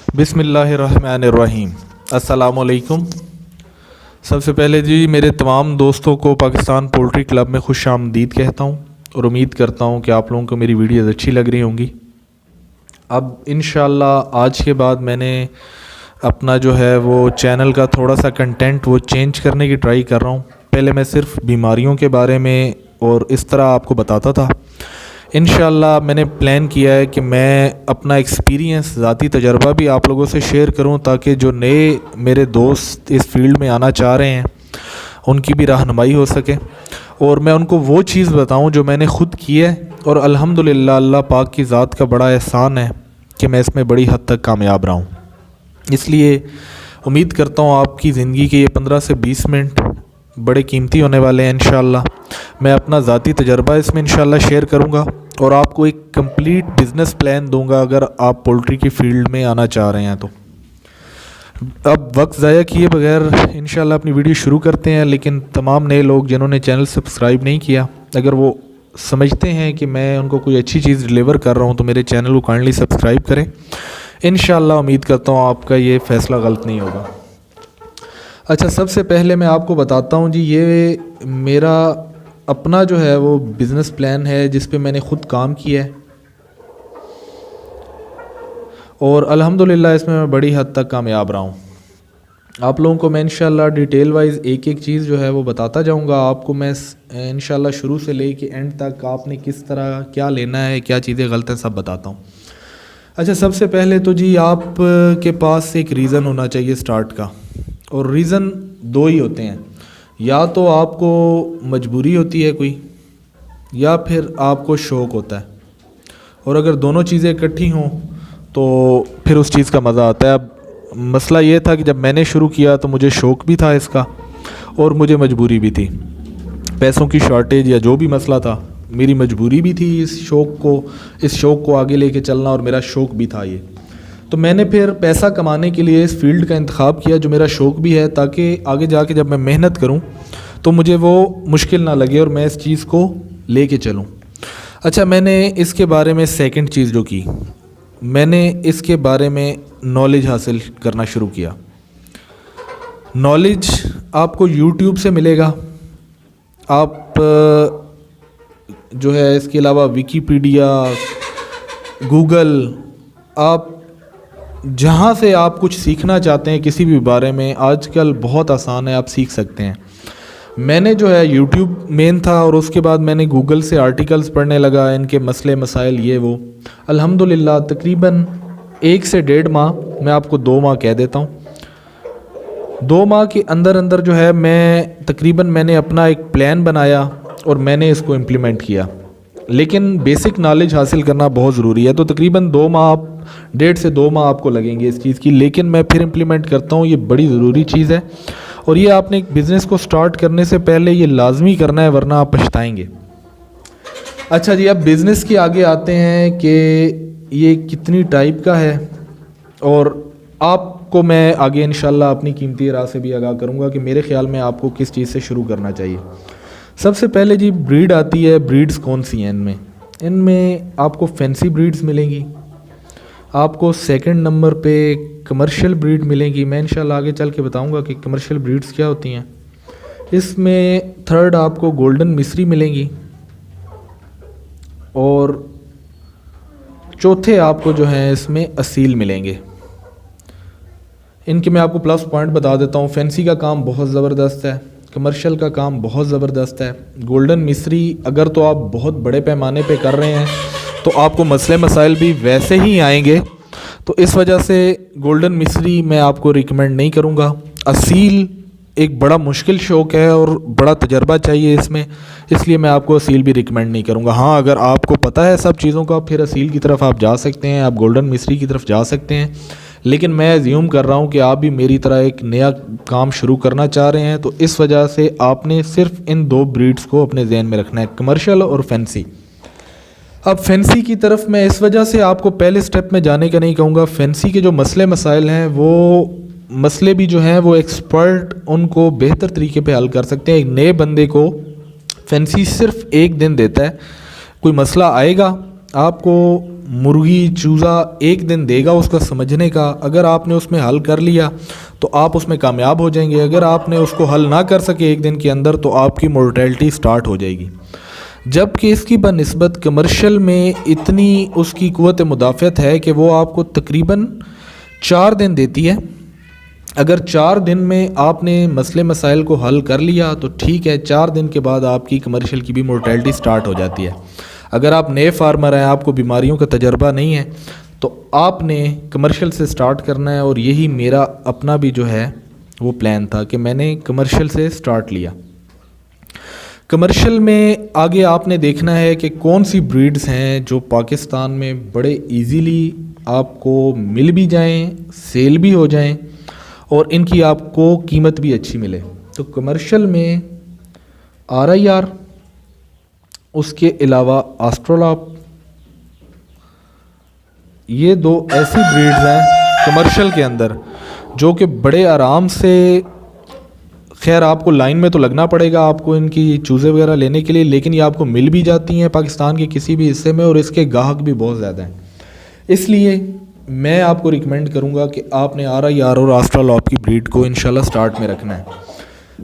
बिस्मिल्लाहिर्रहमानिर्रहीम। अस्सलामुअलैकुम। सबसे पहले जी मेरे तमाम दोस्तों को पाकिस्तान पोल्ट्री क्लब में खुश आमदीद कहता हूँ और उम्मीद करता हूँ कि आप लोगों को मेरी वीडियोज़ अच्छी लग रही होंगी। अब इंशाल्लाह आज के बाद मैंने अपना जो है वो चैनल का थोड़ा सा कंटेंट वो चेंज करने की ट्राई कर रहा हूँ। पहले मैं सिर्फ बीमारियों के बारे में और इस तरह आपको बताता था। इंशाल्लाह मैंने प्लान किया है कि मैं अपना एक्सपीरियंस, ज़ाती तजर्बा भी आप लोगों से शेयर करूं ताकि जो नए मेरे दोस्त इस फील्ड में आना चाह रहे हैं उनकी भी रहनुमाई हो सके और मैं उनको वो चीज़ बताऊं जो मैंने ख़ुद की है। और अल्हम्दुलिल्लाह अल्लाह पाक की ज़ात का बड़ा एहसान है कि मैं इसमें बड़ी हद तक कामयाब रहा हूँ। इसलिए उम्मीद करता हूँ आपकी ज़िंदगी के ये 15 से 20 मिनट बड़े कीमती होने वाले हैं। इंशाल्लाह मैं अपना ज़ाती तजर्बा इसमें इंशाल्लाह शेयर करूँगा और आपको एक कंप्लीट बिज़नेस प्लान दूंगा अगर आप पोल्ट्री की फील्ड में आना चाह रहे हैं तो। अब वक्त ज़ाया किए बगैर इंशाल्लाह अपनी वीडियो शुरू करते हैं। लेकिन तमाम नए लोग जिन्होंने चैनल सब्सक्राइब नहीं किया, अगर वो समझते हैं कि मैं उनको कोई अच्छी चीज़ डिलीवर कर रहा हूँ तो मेरे चैनल को काइंडली सब्सक्राइब करें। इंशाल्लाह उम्मीद करता हूँ आपका ये फ़ैसला गलत नहीं होगा। अच्छा, सबसे पहले मैं आपको बताता हूँ जी, ये मेरा अपना जो है वो बिज़नेस प्लान है जिस पे मैंने ख़ुद काम किया है और अल्हम्दुलिल्लाह इसमें मैं बड़ी हद तक कामयाब रहा हूँ। आप लोगों को मैं इंशाल्लाह डिटेल वाइज एक एक चीज़ जो है वो बताता जाऊँगा। आपको मैं इंशाल्लाह शुरू से ले के एंड तक आपने किस तरह क्या लेना है, क्या चीज़ें गलत हैं, सब बताता हूँ। अच्छा, सबसे पहले तो जी आप के पास एक रीज़न होना चाहिए स्टार्ट का, और रीज़न दो ही होते हैं। या तो आपको मजबूरी होती है कोई, या फिर आपको शौक़ होता है। और अगर दोनों चीज़ें इकट्ठी हों तो फिर उस चीज़ का मज़ा आता है। अब मसला ये था कि जब मैंने शुरू किया तो मुझे शौक़ भी था इसका और मुझे मजबूरी भी थी। पैसों की शॉर्टेज या जो भी मसला था, मेरी मजबूरी भी थी इस शौक़ को आगे लेके चलना, और मेरा शौक़ भी था ये। तो मैंने फिर पैसा कमाने के लिए इस फील्ड का इंतखाब किया जो मेरा शौक़ भी है, ताकि आगे जाके जब मैं मेहनत करूं तो मुझे वो मुश्किल ना लगे और मैं इस चीज़ को लेके चलूं। अच्छा, मैंने इसके बारे में सेकंड चीज़ जो की, मैंने इसके बारे में नॉलेज हासिल करना शुरू किया। नॉलेज आपको यूट्यूब से मिलेगा, आप जो है इसके अलावा विकीपीडिया, गूगल, आप जहाँ से आप कुछ सीखना चाहते हैं किसी भी बारे में, आजकल बहुत आसान है, आप सीख सकते हैं। मैंने जो है यूट्यूब मेन था और उसके बाद मैंने गूगल से आर्टिकल्स पढ़ने लगा, इनके मसले मसाइल ये वो। अल्हम्दुलिल्लाह तकरीबन 1 से 1.5 माह, मैं आपको 2 माह कह देता हूँ, 2 माह के अंदर अंदर जो है मैंने अपना एक प्लान बनाया और मैंने इसको इम्प्लीमेंट किया। लेकिन बेसिक नॉलेज हासिल करना बहुत ज़रूरी है, तो तकरीबन 2 माह, 1.5 से 2 माह आपको लगेंगे इस चीज़ की। लेकिन मैं फिर इम्प्लीमेंट करता हूँ, ये बड़ी ज़रूरी चीज़ है और ये आपने एक बिज़नेस को स्टार्ट करने से पहले ये लाजमी करना है, वरना आप पछताएंगे। अच्छा जी, अब बिज़नेस के आगे आते हैं कि ये कितनी टाइप का है, और आपको मैं आगे इंशाल्लाह अपनी कीमती राय से भी आगाह करूँगा कि मेरे ख़्याल में आपको किस चीज़ से शुरू करना चाहिए। सबसे पहले जी ब्रीड आती है। ब्रीड्स कौन सी हैं इनमें आपको फैंसी ब्रीड्स मिलेंगी, आपको सेकंड नंबर पे कमर्शियल ब्रीड मिलेंगी। मैं इंशाल्लाह आगे चल के बताऊंगा कि कमर्शियल ब्रीड्स क्या होती हैं। इसमें थर्ड आपको गोल्डन मिस्री मिलेंगी, और चौथे आपको जो है इसमें असील मिलेंगे। इनके मैं आपको प्लस पॉइंट बता देता हूँ। फैंसी का काम बहुत ज़बरदस्त है, कमर्शियल का काम बहुत ज़बरदस्त है। गोल्डन मिस्री अगर तो आप बहुत बड़े पैमाने पे कर रहे हैं तो आपको मसले मसाइल भी वैसे ही आएंगे, तो इस वजह से गोल्डन मिस्री मैं आपको रिकमेंड नहीं करूँगा। असील एक बड़ा मुश्किल शौक़ है और बड़ा तजर्बा चाहिए इसमें, इसलिए मैं आपको असील भी रिकमेंड नहीं करूँगा। हाँ, अगर आपको पता है सब चीज़ों का, फिर असील की तरफ आप जा सकते हैं, आप गोल्डन मिस्री की तरफ जा सकते हैं। लेकिन मैं एज्यूम कर रहा हूँ कि आप भी मेरी तरह एक नया काम शुरू करना चाह रहे हैं, तो इस वजह से आपने सिर्फ इन 2 ब्रीड्स को अपने जहन में रखना है, कमर्शियल और फैंसी। अब फैंसी की तरफ मैं इस वजह से आपको पहले स्टेप में जाने का नहीं कहूँगा। फैंसी के जो मसले मसाइल हैं, वो मसले भी जो हैं वो एक्सपर्ट उनको बेहतर तरीके पे हल कर सकते हैं। एक नए बंदे को फैंसी सिर्फ 1 दिन देता है, कोई मसला आएगा, आपको मुर्गी चूज़ा एक दिन देगा उसका समझने का, अगर आपने उसमें हल कर लिया तो आप उसमें कामयाब हो जाएंगे। अगर आपने उसको हल ना कर सके एक दिन के अंदर तो आपकी मोर्टेलिटी स्टार्ट हो जाएगी। जबकि इसकी बनिस्बत कमर्शियल में इतनी उसकी क़ुव्वत मुदाफ़अत है कि वो आपको तकरीबन 4 दिन देती है। अगर 4 दिन में आपने मसले मसाइल को हल कर लिया तो ठीक है, 4 दिन के बाद आपकी कमर्शियल की भी मोर्टेलिटी स्टार्ट हो जाती है। अगर आप नए फार्मर हैं, आपको बीमारियों का तजर्बा नहीं है, तो आपने कमर्शियल से स्टार्ट करना है। और यही मेरा अपना भी जो है वो प्लान था कि मैंने कमर्शियल से स्टार्ट लिया। कमर्शियल में आगे आपने देखना है कि कौन सी ब्रीड्स हैं जो पाकिस्तान में बड़े इजीली आपको मिल भी जाएं, सेल भी हो जाएं और इनकी आपको कीमत भी अच्छी मिले। तो कमर्शियल में RIR, उसके अलावा एस्ट्रोलॉप, ये 2 ऐसी ब्रीड्स हैं कमर्शियल के अंदर जो कि बड़े आराम से, खैर आपको लाइन में तो लगना पड़ेगा आपको इनकी चूज़े वगैरह लेने के लिए, लेकिन ये आपको मिल भी जाती हैं पाकिस्तान के किसी भी हिस्से में और इसके गाहक भी बहुत ज़्यादा हैं। इसलिए मैं आपको रिकमेंड करूंगा कि आपने RIR और एस्ट्रोलॉप की ब्रीड को इंशाल्लाह स्टार्ट में रखना है।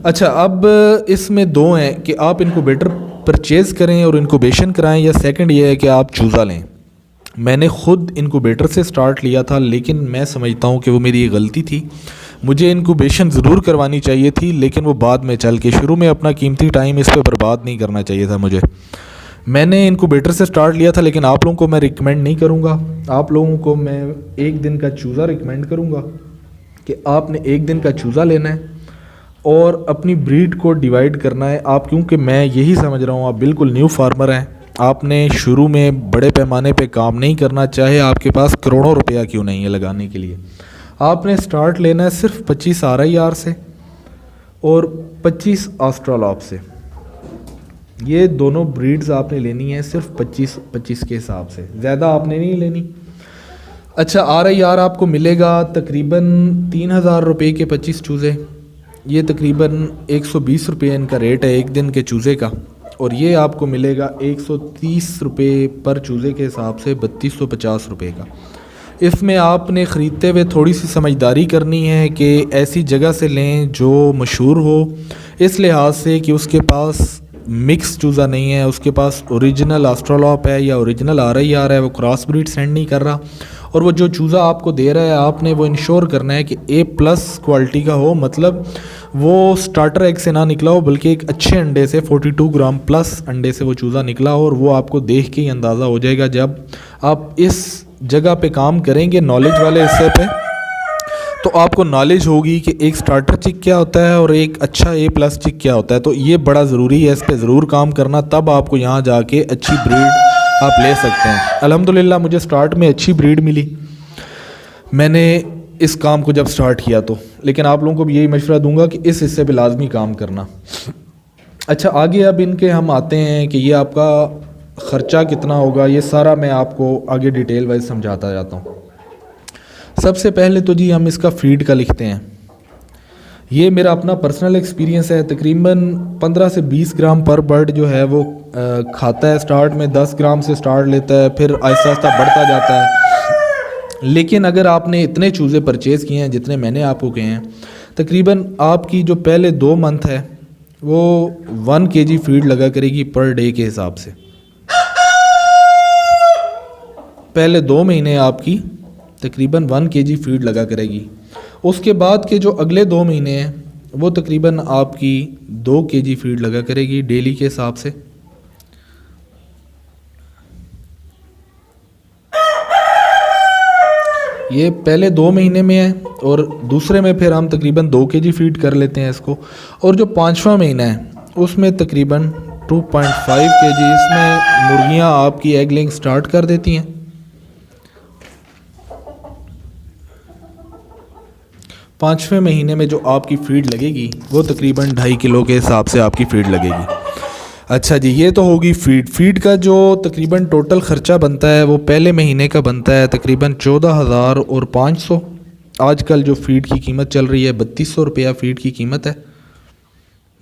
अच्छा, अब इसमें 2 हैं कि आप इनक्यूबेटर परचेज़ करें और इनक्यूबेशन कराएं, या सेकंड ये है कि आप चूज़ा लें। मैंने ख़ुद इनक्यूबेटर से स्टार्ट लिया था, लेकिन मैं समझता हूँ कि वो मेरी गलती थी। मुझे इनक्यूबेशन ज़रूर करवानी चाहिए थी, लेकिन वो बाद में चल के, शुरू में अपना कीमती टाइम इस पर बर्बाद नहीं करना चाहिए था मुझे। मैंने इनक्यूबेटर से स्टार्ट लिया था, लेकिन आप लोगों को मैं रिकमेंड नहीं करूँगा। आप लोगों को मैं 1 दिन का चूज़ा रिकमेंड करूँगा कि आपने 1 दिन का चूज़ा लेना है और अपनी ब्रीड को डिवाइड करना है। आप, क्योंकि मैं यही समझ रहा हूँ आप बिल्कुल न्यू फार्मर हैं, आपने शुरू में बड़े पैमाने पे काम नहीं करना, चाहे आपके पास करोड़ों रुपया क्यों नहीं है लगाने के लिए। आपने स्टार्ट लेना है सिर्फ 25 RIR से और 25 एस्ट्रोलॉप से। ये दोनों ब्रीड्स आपने लेनी है सिर्फ 25-25 के हिसाब से, ज़्यादा आपने नहीं लेनी। अच्छा, RIR आपको मिलेगा तकरीबन 3000 रुपये के 25 चूज़े। ये तकरीबन 120 रुपये इनका रेट है 1 दिन के चूज़े का, और ये आपको मिलेगा 130 रुपये पर चूज़े के हिसाब से 3250 रुपये का। इसमें आपने ख़रीदते हुए थोड़ी सी समझदारी करनी है कि ऐसी जगह से लें जो मशहूर हो, इस लिहाज से कि उसके पास मिक्स चूज़ा नहीं है, उसके पास ओरिजिनल एस्ट्रोलॉप है या ओरिजिनल RIR है, वो क्रॉस ब्रीड सेंड नहीं कर रहा, और वो जो चूज़ा आपको दे रहा है आपने वो इंश्योर करना है कि A+ क्वालिटी का हो, मतलब वो स्टार्टर एग से ना निकला हो बल्कि एक अच्छे अंडे से 42 ग्राम प्लस अंडे से वो चूज़ा निकला हो। और वो आपको देख के ही अंदाज़ा हो जाएगा जब आप इस जगह पे काम करेंगे, नॉलेज वाले हिस्से पे, तो आपको नॉलेज होगी कि एक स्टार्टर चिक क्या होता है और एक अच्छा A+ चिक क्या होता है। तो ये बड़ा ज़रूरी है, इस पे ज़रूर काम करना, तब आपको यहाँ जाके अच्छी ब्रीड आप ले सकते हैं। अल्हम्दुलिल्लाह मुझे स्टार्ट में अच्छी ब्रीड मिली मैंने इस काम को जब स्टार्ट किया तो, लेकिन आप लोगों को भी यही मशवरा दूंगा कि इस हिस्से पे लाजमी काम करना। अच्छा, आगे अब इनके हम आते हैं कि ये आपका ख़र्चा कितना होगा, ये सारा मैं आपको आगे डिटेल वाइज समझाता जाता हूँ। सबसे पहले तो जी हम इसका फीड का लिखते हैं। ये मेरा अपना पर्सनल एक्सपीरियंस है, तकरीबन 15 से 20 ग्राम पर बर्ड जो है वो खाता है। स्टार्ट में 10 ग्राम से स्टार्ट लेता है, फिर आहिस्ता आहिस्ता बढ़ता जाता है। लेकिन अगर आपने इतने चूज़े परचेज़ किए हैं जितने मैंने आपको कहे हैं, तकरीबन आपकी जो पहले 2 मंथ है वो 1 kg फीड लगा करेगी पर डे के हिसाब से। पहले 2 महीने आपकी तकरीबन 1 kg फीड लगा करेगी। उसके बाद के जो अगले 2 महीने हैं वो तकरीबन आपकी 2 kg फीड लगा करेगी डेली के हिसाब से। ये पहले 2 महीने में है और दूसरे में फिर हम तकरीबन 2 kg फीड कर लेते हैं इसको। और जो 5वां महीना है उसमें तकरीबन 2.5 kg इसमें मुर्गियाँ आपकी एग लेइंग स्टार्ट कर देती हैं। 5वें महीने में जो आपकी फीड लगेगी वो तकरीबन 2.5 किलो के हिसाब से आपकी फीड लगेगी। अच्छा जी, ये तो होगी फीड का जो तकरीबन टोटल ख़र्चा बनता है वो पहले महीने का बनता है तकरीबन 14,500। आजकल जो फीड की कीमत चल रही है 3200 रुपया फीड की कीमत है।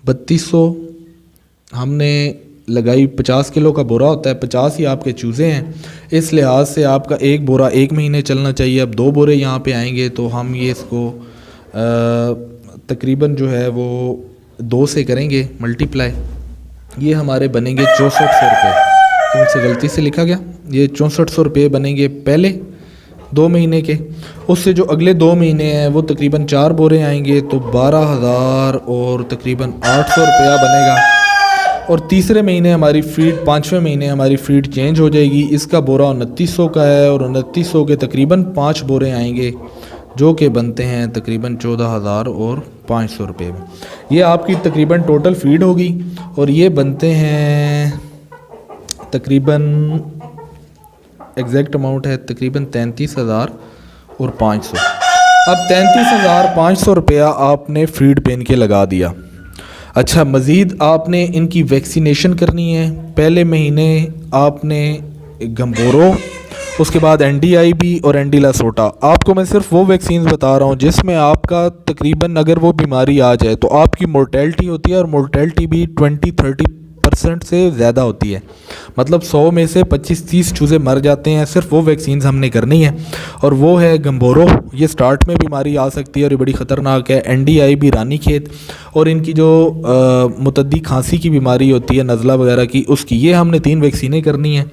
3200 हमने लगाई, 50 किलो का बोरा होता है, 50 ही आपके चूज़े हैं। इस लिहाज से आपका एक बोरा 1 महीने चलना चाहिए। अब 2 बोरे यहाँ पे आएंगे तो हम ये इसको तकरीबन जो है वो 2 से करेंगे मल्टीप्लाई, ये हमारे बनेंगे 6400 रुपये। इनसे गलती से लिखा गया, ये 6400 रुपये बनेंगे पहले 2 महीने के। उससे जो अगले 2 महीने हैं वो तकरीबन 4 बोरे आएंगे तो 12,000 और तकरीबन 800 रुपया बनेगा। और तीसरे महीने हमारी फीड, 5वें महीने हमारी फीड चेंज हो जाएगी। इसका बोरा 2900 का है और 2900 के तकरीबन 5 बोरे आएंगे जो कि बनते हैं तकरीबन 14,500 रुपये में। ये आपकी तकरीबन टोटल फीड होगी और ये बनते हैं तकरीबन एग्जैक्ट अमाउंट है तकरीबन 33,500। अब 33,500 रुपया आपने फीड पेन के लगा दिया। अच्छा, मज़ीद आपने इनकी वैक्सीनेशन करनी है। पहले महीने आपने गम्बोरो, उसके बाद NDIB और एंडीलासोटा। आपको मैं सिर्फ वो वैक्सीन बता रहा हूँ जिसमें आपका तकरीबन अगर वो बीमारी आ जाए तो आपकी मोर्टेलिटी होती है, और मोर्टेलिटी भी 20-30% से ज़्यादा होती है। मतलब 100 में से 25-30 चूज़े मर जाते हैं। सिर्फ वो वैक्सीन हमने करनी है और वो है गम्बोरो, ये स्टार्ट में बीमारी आ सकती है और ये बड़ी ख़तरनाक है। NDIB रानीखेत, और इनकी जो मुतद्दी खांसी की बीमारी होती है, नज़ला वगैरह की, उसकी, ये हमने 3 वैक्सीनें करनी है।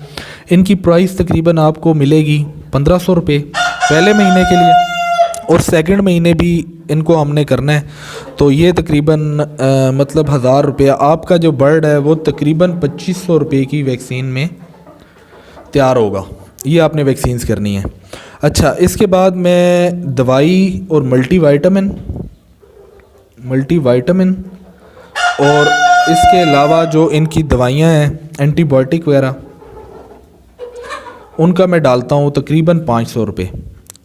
इनकी प्राइस तकरीबन आपको मिलेगी 1500 रुपये पहले महीने के लिए, और सेकंड महीने भी इनको हमने करना है तो ये तकरीबन मतलब 1000 रुपया। आपका जो बर्ड है वो तकरीबन 2500 रुपये की वैक्सीन में तैयार होगा। ये आपने वैक्सीन्स करनी है। अच्छा, इसके बाद मैं दवाई और मल्टीवाइटामिन और इसके अलावा जो इनकी दवाइयाँ हैं एंटीबायोटिक वगैरह, उनका मैं डालता हूँ तकरीबन 500 रुपये।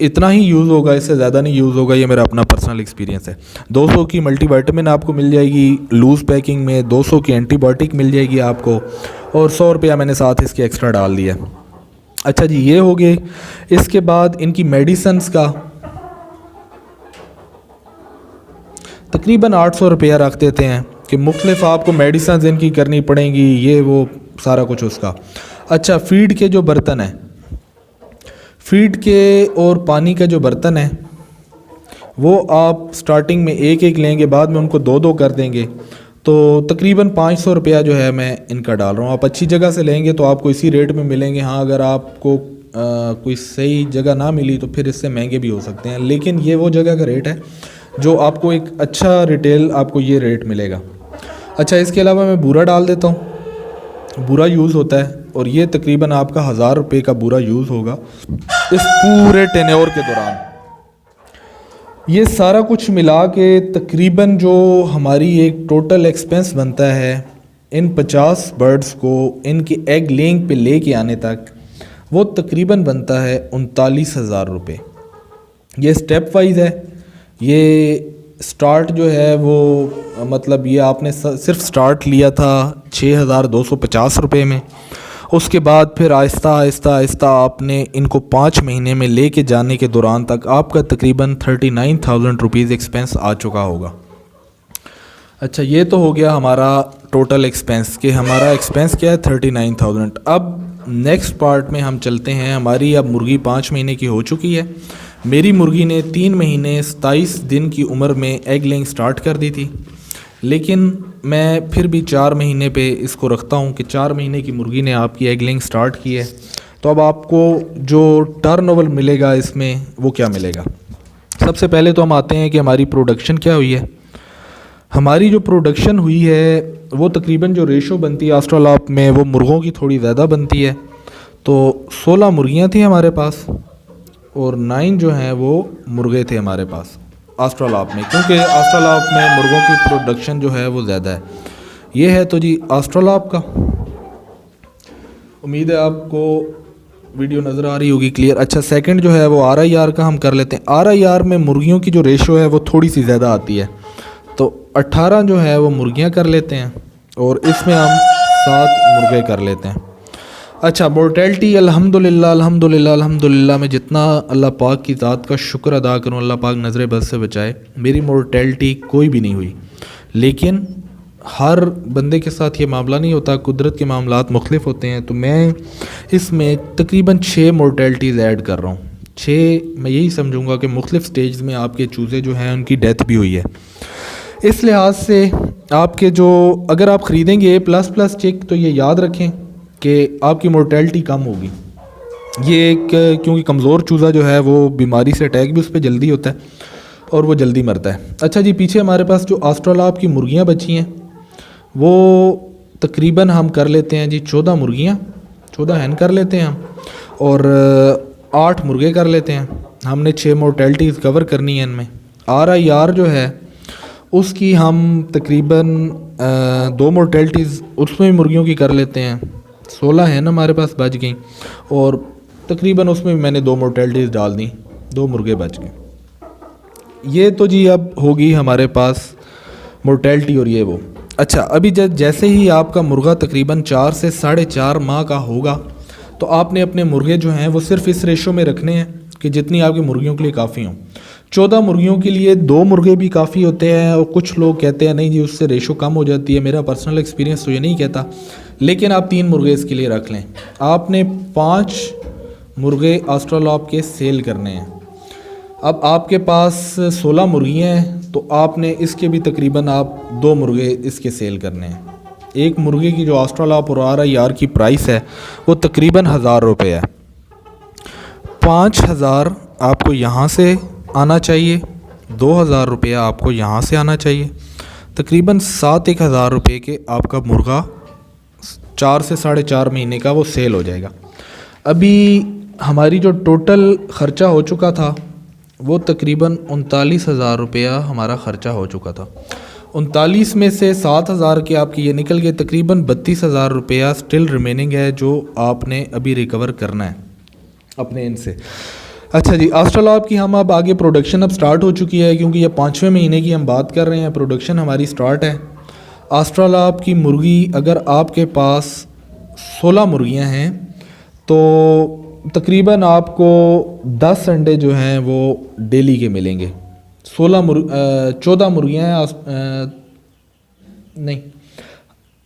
इतना ही यूज़ होगा, इससे ज़्यादा नहीं यूज़ होगा। ये मेरा अपना पर्सनल एक्सपीरियंस है। 200 की मल्टीवाइटामिन आपको मिल जाएगी लूज़ पैकिंग में, 200 की एंटीबायोटिक मिल जाएगी आपको, और 100 रुपया मैंने साथ इसके एक्स्ट्रा डाल दिया। अच्छा जी, ये हो गए। इसके बाद इनकी मेडिसन्स का तकरीबन 800 रुपया रख देते हैं कि मुख्तलिफ आपको मेडिसन्स इनकी करनी पड़ेंगी, ये वो सारा कुछ उसका। अच्छा, फीड के जो बर्तन हैं, फीड के और पानी का जो बर्तन है वो आप स्टार्टिंग में 1-1 लेंगे, बाद में उनको 2-2 कर देंगे तो तकरीबन 500 रुपया जो है मैं इनका डाल रहा हूँ। आप अच्छी जगह से लेंगे तो आपको इसी रेट में मिलेंगे। हाँ, अगर आपको कोई सही जगह ना मिली तो फिर इससे महंगे भी हो सकते हैं, लेकिन ये वो जगह का रेट है जो आपको एक अच्छा रिटेल आपको ये रेट मिलेगा। अच्छा, इसके अलावा मैं बूरा डाल देता हूँ। बूरा यूज़ होता है और ये तकरीबन आपका 1000 रुपये का बूरा यूज़ होगा इस पूरे टेन्योर के दौरान। ये सारा कुछ मिला के तकरीबन जो हमारी एक टोटल एक्सपेंस बनता है इन 50 बर्ड्स को इनके एग लेइंग पे लेके आने तक, वो तकरीबन बनता है 39,000 रुपये। ये स्टेप वाइज है। ये स्टार्ट जो है वो मतलब ये आपने सिर्फ स्टार्ट लिया था 6,250 रुपये में। उसके बाद फिर आहिस्ता आहिस्ता आपने इनको 5 महीने में लेके जाने के दौरान तक आपका तकरीबन 39,000 रुपीज़ एक्सपेंस आ चुका होगा। अच्छा, ये तो हो गया हमारा टोटल एक्सपेंस कि हमारा एक्सपेंस क्या है 39,000। अब नेक्स्ट पार्ट में हम चलते हैं। हमारी अब मुर्गी 5 महीने की हो चुकी है। मेरी मुर्गी ने 3 महीने 27 दिन की उम्र में एग लेइंग स्टार्ट कर दी थी, लेकिन मैं फिर भी 4 महीने पे इसको रखता हूँ कि 4 महीने की मुर्गी ने आपकी एग लेइंग स्टार्ट की है तो अब आपको जो टर्नओवर मिलेगा इसमें वो क्या मिलेगा। सबसे पहले तो हम आते हैं कि हमारी प्रोडक्शन क्या हुई है। हमारी जो प्रोडक्शन हुई है वो तकरीबन जो रेशो बनती है आस्ट्रोलॉप में वो मुर्गों की थोड़ी ज़्यादा बनती है। तो 16 मुर्गियाँ थी हमारे पास और 9 जो हैं वो मुर्गे थे हमारे पास आस्ट्रोलॉप में, क्योंकि आस्ट्रोलॉप में मुर्गों की प्रोडक्शन जो है वो ज़्यादा है। ये है तो जी आस्ट्रोलॉप का। उम्मीद है आपको वीडियो नज़र आ रही होगी क्लियर। अच्छा, सेकंड जो है वो RIR का हम कर लेते हैं। RIR में मुर्गियों की जो रेशो है वो थोड़ी सी ज़्यादा आती है, तो 18 जो है वो मुर्गियाँ कर लेते हैं और इसमें हम 7 मुर्गे कर लेते हैं। अच्छा, मोर्टेलिटी अल्हम्दुलिल्लाह मैं जितना अल्लाह पाक की ज़ात का शुक्र अदा करूँ, अल्लाह पाक नज़र बद से बचाए, मेरी मोर्टेलिटी कोई भी नहीं हुई। लेकिन हर बंदे के साथ ये मामला नहीं होता, कुदरत के मामलात मुख्तलिफ होते हैं। तो मैं इसमें तकरीबन 6 मोर्टेलिटीज़ ऐड कर रहा हूँ। 6 मैं यही समझूंगा कि मुख्तलिफ स्टेज में आपके चूज़े जो हैं उनकी डेथ भी हुई है। इस लिहाज से आपके जो अगर आप ख़रीदेंगे A++ चिक तो ये याद रखें कि आपकी मोर्टेलिटी कम होगी। ये एक क्योंकि कमज़ोर चूज़ा जो है वो बीमारी से अटैक भी उस पर जल्दी होता है और वो जल्दी मरता है। अच्छा जी, पीछे हमारे पास जो ऑस्ट्रेलाब की मुर्गियाँ बची हैं वो तकरीबन हम कर लेते हैं जी 14 मुर्गियाँ, 14 हैन कर लेते हैं हम, और 8 मुर्गे कर लेते हैं। हमने 6 मोर्टेलिटीज़ कवर करनी है इनमें। RIR जो है उसकी हम तकरीबन 2 मोर्टेलिटीज़ उसमें मुर्गियों की कर लेते हैं। 16 है ना हमारे पास बच गई, और तकरीबन उसमें मैंने 2 मोर्टेलिटीज़ डाल दी, 2 मुर्गे बच गए। ये तो जी अब होगी हमारे पास मोर्टेलिटी और ये वो। अच्छा, अभी जैसे ही आपका मुर्गा तकरीबन 4 से 4.5 माह का होगा तो आपने अपने मुर्गे जो हैं वो सिर्फ इस रेशो में रखने हैं कि जितनी आपकी मुर्गियों के लिए काफ़ी हों। 14 मुर्गियों के लिए 2 मुर्गे भी काफ़ी होते हैं, और कुछ लोग कहते हैं नहीं जी उससे रेशो कम हो जाती है। मेरा पर्सनल एक्सपीरियंस तो ये नहीं कहता, लेकिन आप 3 मुर्गे इसके लिए रख लें। आपने 5 मुर्गे ऑस्ट्रेलॉप के सेल करने हैं। अब आपके पास 16 मुर्गियाँ हैं तो आपने इसके भी तकरीबन आप 2 मुर्गे इसके सेल करने हैं। एक मुर्गे की जो ऑस्ट्रेलॉप और RIR की प्राइस है वो तकरीबन 1000 रुपये है। 5000 आपको यहाँ से आना चाहिए, 2000 रुपया आपको यहाँ से आना चाहिए, तकरीबन 7-1000 रुपये के आपका मुर्गा 4 से 4.5 महीने का वो सेल हो जाएगा। अभी हमारी जो टोटल ख़र्चा हो चुका था वो तकरीबन 39,000 रुपया हमारा ख़र्चा हो चुका था। 39 में से 7,000 के आपके ये निकल गए, तकरीबन 32,000 रुपया स्टिल रिमेनिंग है जो आपने अभी रिकवर करना है अपने इनसे। अच्छा जी, ऑस्ट्रेलॉप की हम अब आगे प्रोडक्शन अब स्टार्ट हो चुकी है, क्योंकि ये 5वें महीने की हम बात कर रहे हैं, प्रोडक्शन हमारी स्टार्ट है। ऑस्ट्रेलॉप की मुर्गी अगर आपके पास 16 मुर्गियाँ हैं तो तकरीबन आपको 10 अंडे जो हैं वो डेली के मिलेंगे। 14 मुर्गियाँ हैं नहीं,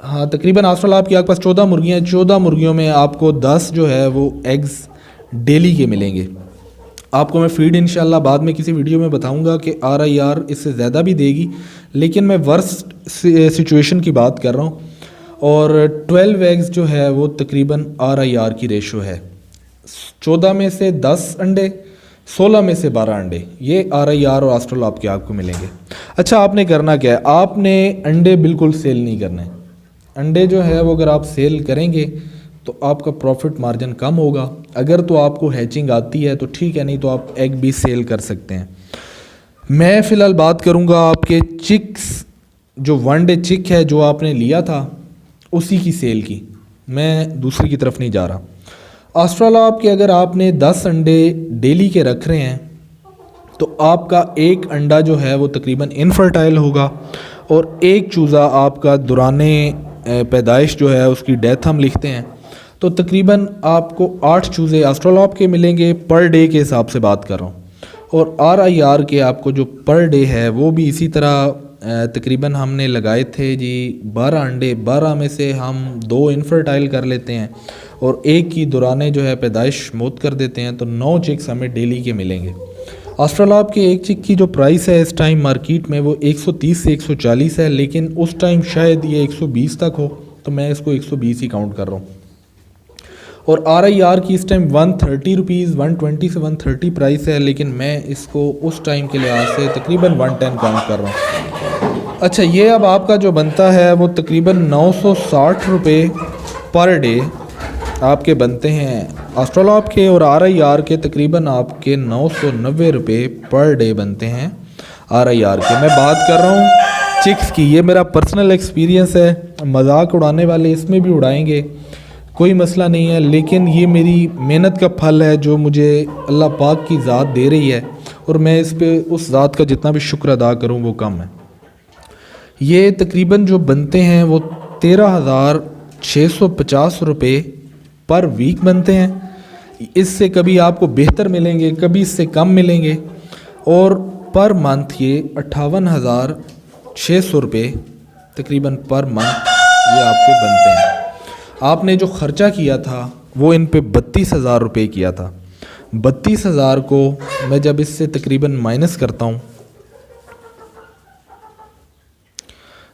हाँ तकरीबन ऑस्ट्रेलॉप की आपके पास 14 मुर्गियाँ हैं। 14 मुर्गियों में आपको 10 जो है वो एग्स डेली के मिलेंगे। आपको मैं फीड इंशाल्लाह बाद में किसी वीडियो में बताऊंगा कि RIR इससे ज़्यादा भी देगी, लेकिन मैं वर्स्ट सिचुएशन की बात कर रहा हूँ। और 12 एग्स जो है वो तकरीबन RIR की रेशो है। 14 में से 10 अंडे, 16 में से 12 अंडे, ये RIR और ऑस्ट्रेलॉप के आपको मिलेंगे। अच्छा, आपने करना क्या है, आपने अंडे बिल्कुल सेल नहीं करने। अंडे जो है वो अगर आप सेल करेंगे तो आपका प्रॉफिट मार्जिन कम होगा। अगर तो आपको हैचिंग आती है तो ठीक है, नहीं तो आप एग भी सेल कर सकते हैं। मैं फ़िलहाल बात करूंगा आपके चिक्स, जो 1 डे चिक है जो आपने लिया था उसी की सेल की, मैं दूसरी की तरफ नहीं जा रहा। ऑस्ट्रेलॉप के अगर आपने 10 अंडे डेली के रख रहे हैं तो आपका एक अंडा जो है वो तकरीबन इनफर्टाइल होगा, और एक चूज़ा आपका दौराने पैदाइश जो है उसकी डेथ हम लिखते हैं, तो तकरीबन आपको 8 चूज़े ऑस्ट्रेलॉप के मिलेंगे पर डे के हिसाब से बात कर रहा हूँ। और RIR के आपको जो पर डे है वो भी इसी तरह तकरीबन हमने लगाए थे जी 12 अंडे, 12 में से हम 2 इनफर्टाइल कर लेते हैं और एक की दौराने जो है पैदाइश मौत कर देते हैं, तो 9 चिक्स हमें डेली के मिलेंगे। ऑस्ट्रेलॉप के एक चिक की जो प्राइस है इस टाइम मार्केट में वो 130 से 140 है, लेकिन उस टाइम शायद ये 120 तक हो, तो मैं इसको 120 ही काउंट कर रहा हूँ। और RIR की इस टाइम 130 रुपीज़, 120 से 130 प्राइस है, लेकिन मैं इसको उस टाइम के लिहाज से तकरीबन 110 काउंट कर रहा हूँ। अच्छा, ये अब आपका जो बनता है वो तकरीबन 960 रुपये पर डे आपके बनते हैं ऑस्ट्रेलॉप के, और RIR के तकरीबन आपके 990 रुपये पर डे बनते हैं RIR के। मैं बात कर रहा हूँ चिक्स की, ये मेरा पर्सनल एक्सपीरियंस है। मजाक उड़ाने वाले इसमें भी उड़ाएंगे, कोई मसला नहीं है, लेकिन ये मेरी मेहनत का फल है जो मुझे अल्लाह पाक की ज़ात दे रही है, और मैं इस पे उस ज़ात का जितना भी शुक्र अदा करूँ वो कम है। ये तकरीबन जो बनते हैं वो 13,650 रुपये पर वीक बनते हैं। इससे कभी आपको बेहतर मिलेंगे, कभी इससे कम मिलेंगे, और पर मंथ ये 58,600 रुपये तकरीबन पर मंथ ये आपके बनते हैं। आपने जो ख़र्चा किया था वो इन पे 32,000 रुपये किया था। 32,000 को मैं जब इससे तकरीबन माइनस करता हूँ,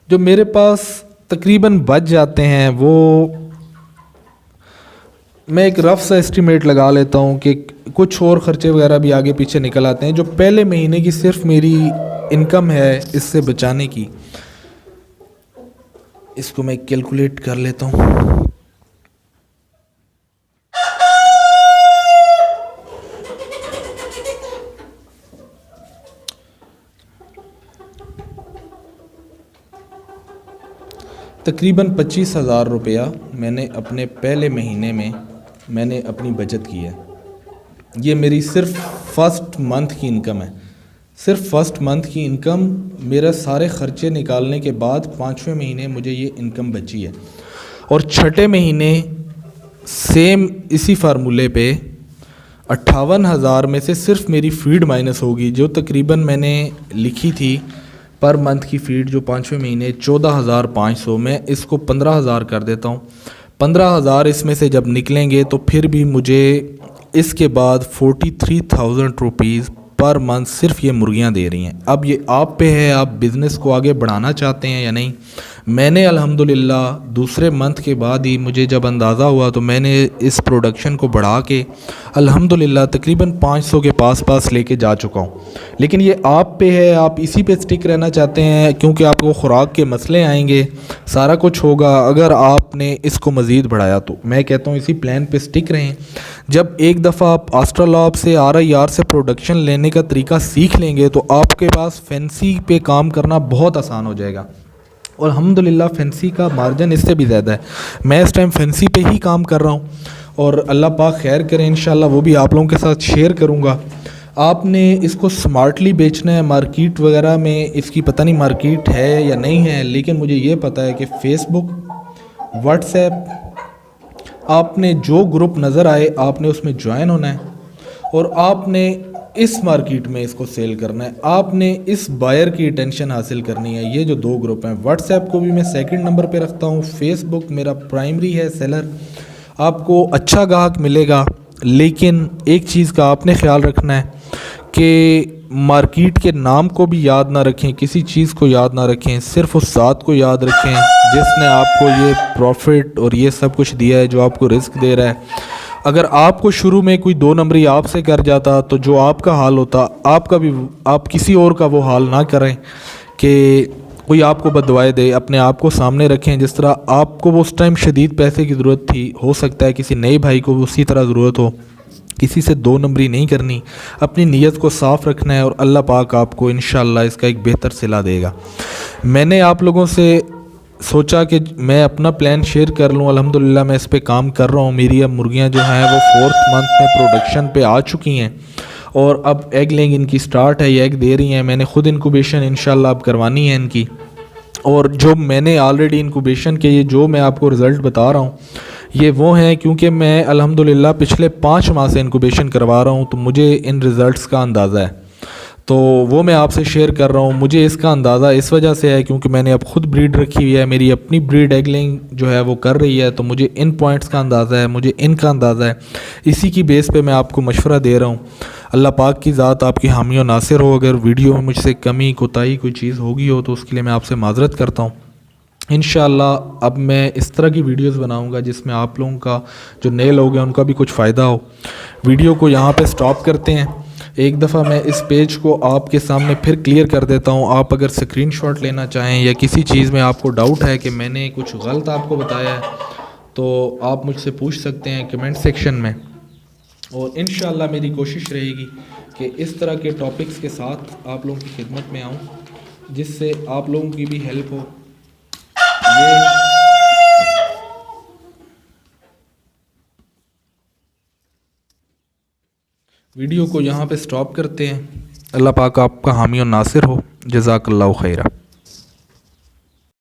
जो मेरे पास तकरीबन बच जाते हैं वो मैं एक रफ सा एस्टीमेट लगा लेता हूँ कि कुछ और ख़र्चे वगैरह भी आगे पीछे निकल आते हैं। जो पहले महीने की सिर्फ मेरी इनकम है इससे बचाने की, इसको मैं कैलकुलेट कर लेता हूँ। तकरीबन 25,000 रुपया मैंने अपने पहले महीने में मैंने अपनी बचत की है। ये मेरी सिर्फ फर्स्ट मंथ की इनकम है। सिर्फ फर्स्ट मंथ की इनकम, मेरा सारे ख़र्चे निकालने के बाद 5वें महीने मुझे ये इनकम बची है। और छठे महीने सेम इसी फार्मूले पे 58,000 में से सिर्फ मेरी फ़ीड माइनस होगी, जो तकरीबन मैंने लिखी थी पर मंथ की फ़ीड जो 5वें महीने 14,500, मैं इसको 15,000 कर देता हूँ। 15,000 इसमें से जब निकलेंगे तो फिर भी मुझे इसके बाद 43,000 रुपीज़ पर मंथ सिर्फ ये मुर्गियाँ दे रही हैं। अब ये आप पे है, आप बिज़नेस को आगे बढ़ाना चाहते हैं या नहीं। मैंने अल्हम्दुलिल्लाह दूसरे मंथ के बाद ही मुझे जब अंदाज़ा हुआ तो मैंने इस प्रोडक्शन को बढ़ा के अल्हम्दुलिल्लाह तकरीबन 500 के पास लेके जा चुका हूँ। लेकिन ये आप पे है, आप इसी पे स्टिक रहना चाहते हैं क्योंकि आपको खुराक के मसले आएंगे, सारा कुछ होगा अगर आपने इसको मज़ीद बढ़ाया। तो मैं कहता हूँ इसी प्लान पे स्टिक रहें। जब एक दफ़ा आप आस्ट्रालॉब से RIR से प्रोडक्शन लेने का तरीका सीख लेंगे तो आपके पास फैंसी पे काम करना बहुत आसान हो जाएगा। और अल्हम्दुलिल्लाह फैंसी का मार्जिन इससे भी ज़्यादा है। मैं इस टाइम फैंसी पे ही काम कर रहा हूँ और अल्लाह पाक खैर करें, इंशाल्लाह वो भी आप लोगों के साथ शेयर करूँगा। आपने इसको स्मार्टली बेचना है। मार्केट वगैरह में इसकी पता नहीं मार्केट है या नहीं है, लेकिन मुझे ये पता है कि फ़ेसबुक, व्हाट्सएप, आपने जो ग्रुप नज़र आए आपने उसमें ज्वाइन होना है और आपने इस मार्केट में इसको सेल करना है। आपने इस बायर की अटेंशन हासिल करनी है। ये जो 2 ग्रुप हैं, व्हाट्सएप को भी मैं सेकंड नंबर पे रखता हूँ, फेसबुक मेरा प्राइमरी है सेलर। आपको अच्छा ग्राहक मिलेगा, लेकिन एक चीज़ का आपने ख्याल रखना है कि मार्केट के नाम को भी याद ना रखें, किसी चीज़ को याद ना रखें, सिर्फ उस ज़ात को याद रखें जिसने आपको ये प्रॉफिट और ये सब कुछ दिया है, जो आपको रिस्क दे रहा है। अगर आपको शुरू में कोई 2 नंबरी आपसे कर जाता तो जो आपका हाल होता, आपका भी, आप किसी और का वो हाल ना करें कि कोई आपको बददुआएं दे। अपने आप को सामने रखें। जिस तरह आपको वो उस टाइम शदीद पैसे की ज़रूरत थी, हो सकता है किसी नए भाई को उसी तरह ज़रूरत हो। किसी से 2 नंबरी नहीं करनी, अपनी नीयत को साफ़ रखना है और अल्लाह पाक आपको इंशाअल्लाह इसका एक बेहतर सिला देगा। मैंने आप लोगों से सोचा कि मैं अपना प्लान शेयर कर लूँ। अल्हम्दुलिल्लाह मैं इस पे काम कर रहा हूँ। मेरी अब मुर्गियाँ जो हैं वो 4th मंथ में प्रोडक्शन पे आ चुकी हैं और अब एग लेंग इनकी स्टार्ट है, ये एग दे रही हैं। मैंने ख़ुद इंक्यूबेशन इंशाल्लाह अब करवानी है इनकी। और जो मैंने ऑलरेडी इंक्यूबेशन के, ये जो मैं आपको रिज़ल्ट बता रहा हूँ ये वो हैं, क्योंकि मैं अल्हम्दुलिल्लाह पिछले 5 माह से इंक्यूबेशन करवा रहा हूँ तो मुझे इन रिज़ल्ट्स का अंदाज़ा है, तो वो मैं आपसे शेयर कर रहा हूँ। मुझे इसका अंदाज़ा इस वजह से है क्योंकि मैंने अब ख़ुद ब्रीड रखी हुई है, मेरी अपनी ब्रीड एगलिंग जो है वो कर रही है, तो मुझे इन पॉइंट्स का अंदाज़ा है, मुझे इनका अंदाज़ा है। इसी की बेस पे मैं आपको मशवरा दे रहा हूँ। अल्लाह पाक की ज़ात आपकी हामी और नासिर हो। अगर वीडियो में मुझसे कमी कोताही कोई चीज़ होगी हो तो उसके लिए मैं आपसे माज़रत करता हूँ। इंशाअल्लाह अब मैं इस तरह की वीडियोस बनाऊंगा जिसमें आप लोगों का, जो नए लोग हैं उनका भी कुछ फ़ायदा हो। वीडियो को यहाँ पे स्टॉप करते हैं। एक दफ़ा मैं इस पेज को आपके सामने फिर क्लियर कर देता हूँ। आप अगर स्क्रीनशॉट लेना चाहें या किसी चीज़ में आपको डाउट है कि मैंने कुछ गलत आपको बताया है तो आप मुझसे पूछ सकते हैं कमेंट सेक्शन में। और इंशाअल्लाह मेरी कोशिश रहेगी कि इस तरह के टॉपिक्स के साथ आप लोगों की खिदमत में आऊँ जिससे आप लोगों की भी हेल्प हो। ये वीडियो को यहाँ पे स्टॉप करते हैं। अल्लाह पाक आपका हामी और नासिर हो। जज़ाकल्लाहु खैरा।